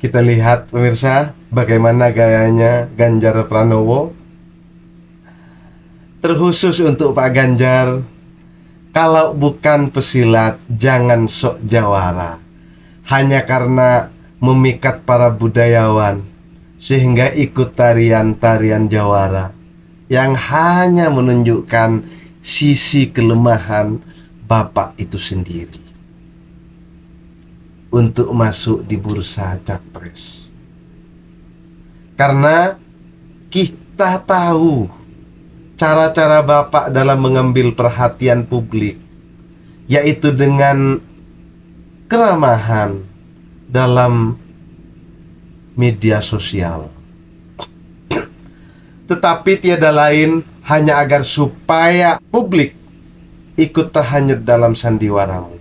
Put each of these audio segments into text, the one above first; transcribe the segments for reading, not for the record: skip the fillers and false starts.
Kita lihat pemirsa bagaimana gayanya Ganjar Pranowo. Terkhusus untuk Pak Ganjar, kalau bukan pesilat jangan sok jawara. Hanya karena memikat para budayawan sehingga ikut tarian-tarian jawara yang hanya menunjukkan sisi kelemahan Bapak itu sendiri untuk masuk di bursa capres. Karena kita tahu cara-cara Bapak dalam mengambil perhatian publik, yaitu dengan keramahan dalam media sosial. Tetapi tiada lain hanya agar supaya publik ikut terhanyut dalam sandiwaramu.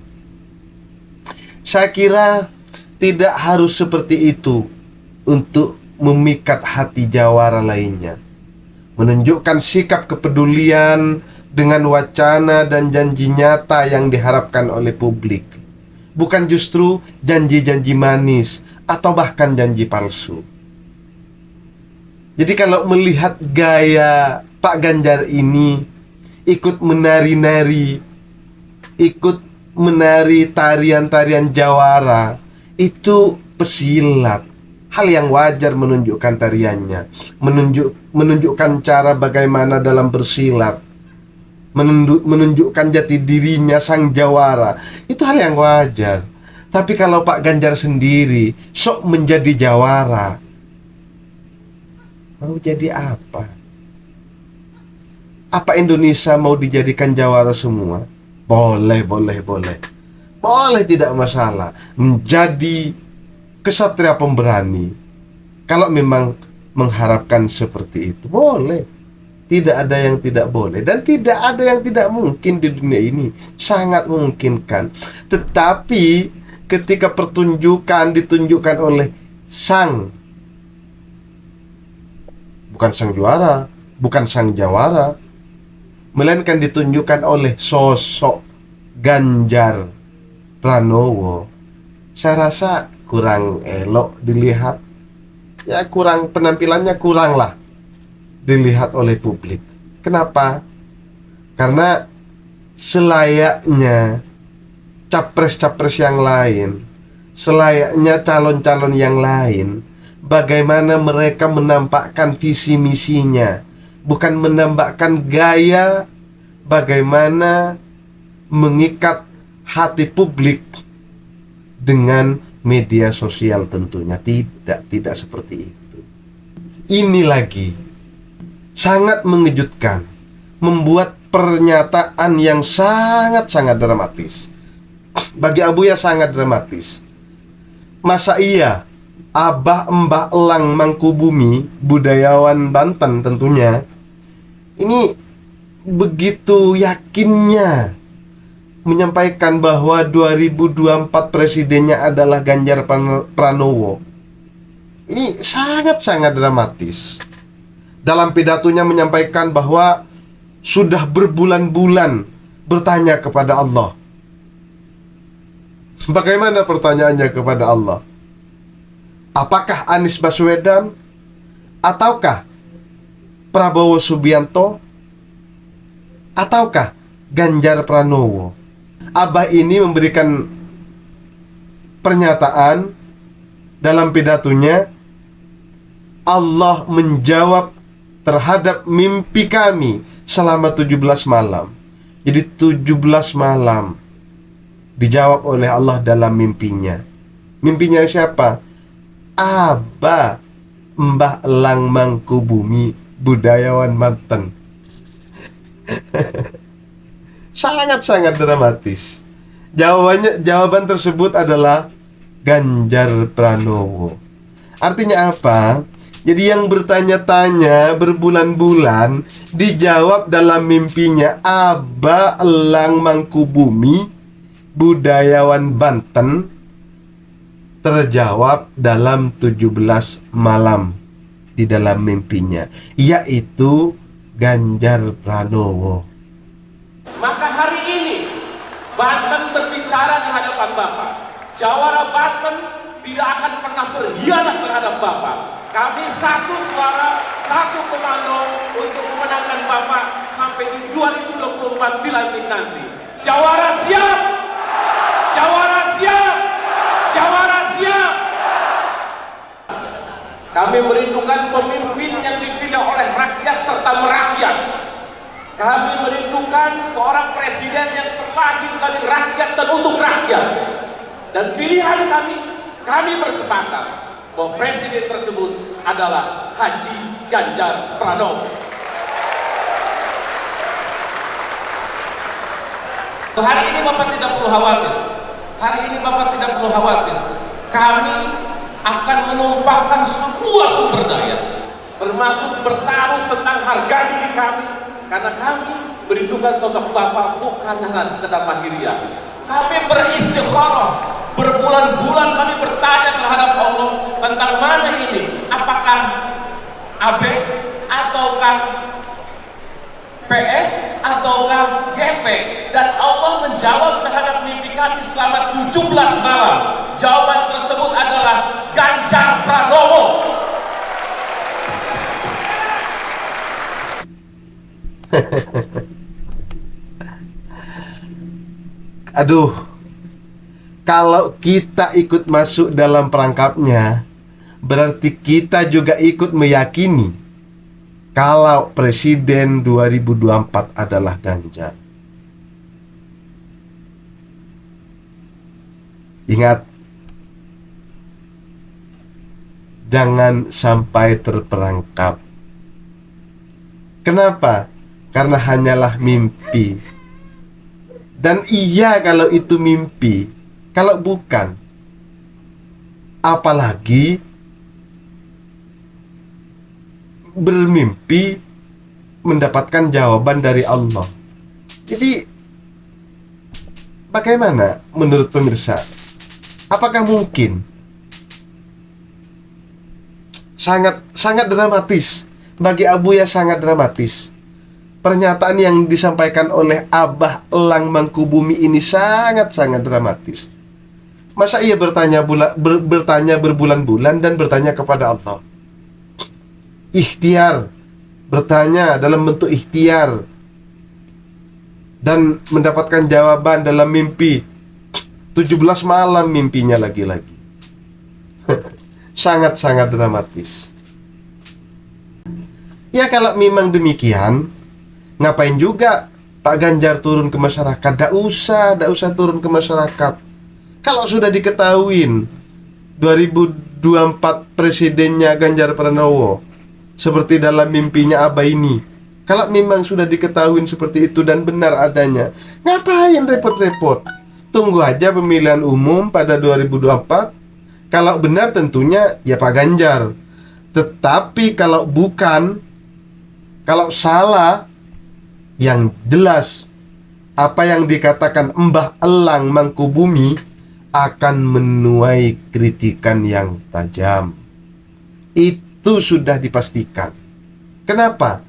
Saya kira tidak harus seperti itu untuk memikat hati jawara lainnya. Menunjukkan sikap kepedulian dengan wacana dan janji nyata yang diharapkan oleh publik. Bukan justru janji-janji manis atau bahkan janji palsu. Jadi kalau melihat gaya Pak Ganjar ini ikut menari-nari, ikut menari tarian-tarian jawara, itu pesilat. Hal yang wajar menunjukkan tariannya, menunjukkan cara bagaimana dalam bersilat, menunjukkan jati dirinya sang jawara. Itu hal yang wajar. Tapi kalau Pak Ganjar sendiri sok menjadi jawara, mau jadi apa? Apa Indonesia mau dijadikan jawara semua? Boleh. Boleh, tidak masalah. Menjadi kesatria pemberani. Kalau memang mengharapkan seperti itu, boleh. Tidak ada yang tidak boleh. Dan tidak ada yang tidak mungkin di dunia ini. Sangat memungkinkan. Tetapi ketika pertunjukan ditunjukkan oleh bukan sang juara, bukan sang jawara, melainkan ditunjukkan oleh sosok Ganjar Pranowo, saya rasa kurang elok dilihat. Ya penampilannya kurang lah dilihat oleh publik. Kenapa? Karena selayaknya capres-capres yang lain, selayaknya calon-calon yang lain, bagaimana mereka menampakkan visi misinya, bukan menampakkan gaya bagaimana mengikat hati publik dengan media sosial tentunya. Tidak seperti itu. Ini lagi sangat mengejutkan, membuat pernyataan yang sangat-sangat dramatis. Bagi Abuya sangat dramatis. Masa iya Abah Mbah Elang Mangkubumi, budayawan Banten tentunya, ini begitu yakinnya menyampaikan bahwa 2024 presidennya adalah Ganjar Pranowo. Ini sangat-sangat dramatis. Dalam pidatonya menyampaikan bahwa sudah berbulan-bulan bertanya kepada Allah. Bagaimana pertanyaannya kepada Allah? Apakah Anies Baswedan ataukah Prabowo Subianto ataukah Ganjar Pranowo? Abah ini memberikan pernyataan dalam pidatonya, Allah menjawab terhadap mimpi kami selama 17 malam. Jadi 17 malam dijawab oleh Allah dalam mimpinya. Mimpinya siapa? Abah Mbah Elang Mangkubumi, budayawan Banten. Sangat-sangat dramatis. Jawaban tersebut adalah Ganjar Pranowo. Artinya apa? Jadi yang bertanya-tanya berbulan-bulan dijawab dalam mimpinya Abah Elang Mangkubumi, budayawan Banten, terjawab dalam 17 malam di dalam mimpinya, yaitu Ganjar Pranowo. Maka hari ini Banten berbicara di hadapan Bapak. Jawara Banten tidak akan pernah berkhianat terhadap Bapak. Kami satu suara, satu komando untuk memenangkan Bapak sampai di 2024 dilantik nanti. Jawara siap! Jawara siap! Jawara siap! Kami merindukan pemimpin yang dipilih oleh rakyat serta merakyat. Kami merindukan seorang presiden yang terlahir dari rakyat dan untuk rakyat. Dan pilihan kami bersepakat bahwa presiden tersebut adalah Haji Ganjar Pranowo. Hari ini Bapak tidak perlu khawatir. Hari ini Bapak tidak perlu khawatir. Kami akan menumpahkan semua sumber daya, termasuk bertaruh tentang harga diri kami, karena kami merindukan sosok Bapak bukan hanya sekedar lahiriah. Kami beristikharah, berbulan-bulan kami bertanya terhadap Allah tentang mana ini, apakah AB ataukah PS ataukah GP, dan Allah menjawab terhadap mimpi kami selama 17 malam. Jawaban tersebut adalah Ganjar Pranowo. Aduh, kalau kita ikut masuk dalam perangkapnya, berarti kita juga ikut meyakini kalau Presiden 2024 adalah Ganjar. Ingat, jangan sampai terperangkap. Kenapa? Karena hanyalah mimpi. Dan iya kalau itu mimpi, kalau bukan, apalagi bermimpi mendapatkan jawaban dari Allah. Jadi bagaimana menurut pemirsa? Apakah mungkin? Sangat dramatis. Bagi Abuya sangat dramatis. Pernyataan yang disampaikan oleh Abah Elang Mangkubumi ini sangat dramatis. Masa ia bertanya berbulan-bulan dan bertanya kepada Allah? Ikhtiar, bertanya dalam bentuk ikhtiar, dan mendapatkan jawaban dalam mimpi. 17 malam mimpinya lagi-lagi. Sangat dramatis. Ya kalau memang demikian, ngapain juga Pak Ganjar turun ke masyarakat? Nggak usah turun ke masyarakat. Kalau sudah diketahuin 2024 presidennya Ganjar Pranowo, seperti dalam mimpinya Abah ini, kalau memang sudah diketahuin seperti itu dan benar adanya, ngapain repot-repot? Tunggu aja pemilihan umum pada 2024. Kalau benar tentunya ya Pak Ganjar. Tetapi kalau bukan, kalau salah, yang jelas apa yang dikatakan Mbah Elang Mangkubumi akan menuai kritikan yang tajam. Itu sudah dipastikan. Kenapa?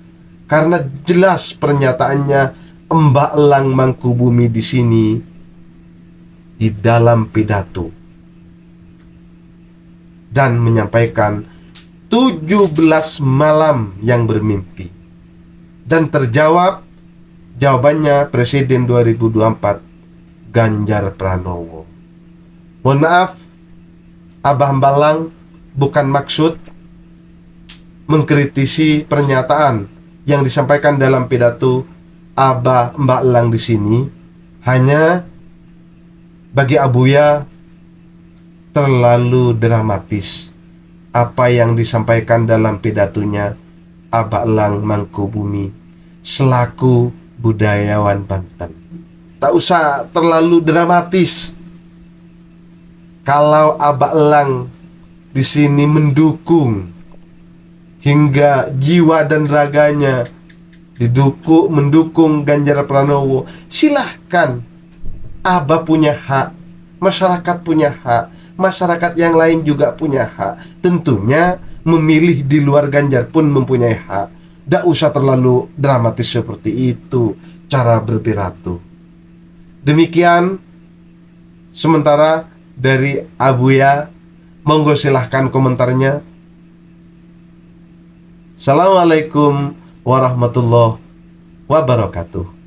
Karena jelas pernyataannya Mbah Elang Mangkubumi di sini di dalam pidato dan menyampaikan 17 malam yang bermimpi, dan terjawab jawabannya Presiden 2024 Ganjar Pranowo. Mohon maaf, Abah Mbalang bukan maksud mengkritisi pernyataan yang disampaikan dalam pidato Abah Mbak Elang di sini. Hanya bagi Abuya terlalu dramatis apa yang disampaikan dalam pidatonya Abah Elang Mangkubumi selaku budayawan Banten. Tak usah terlalu dramatis. Kalau Abah Elang di sini mendukung hingga jiwa dan raganya mendukung Ganjar Pranowo, silahkan. Abah punya hak, masyarakat punya hak, masyarakat yang lain juga punya hak. Tentunya memilih di luar Ganjar pun mempunyai hak. Tidak usah terlalu dramatis seperti itu cara berpidato. Demikian sementara dari Abuya. Monggo silahkan komentarnya. Assalamualaikum warahmatullahi wabarakatuh.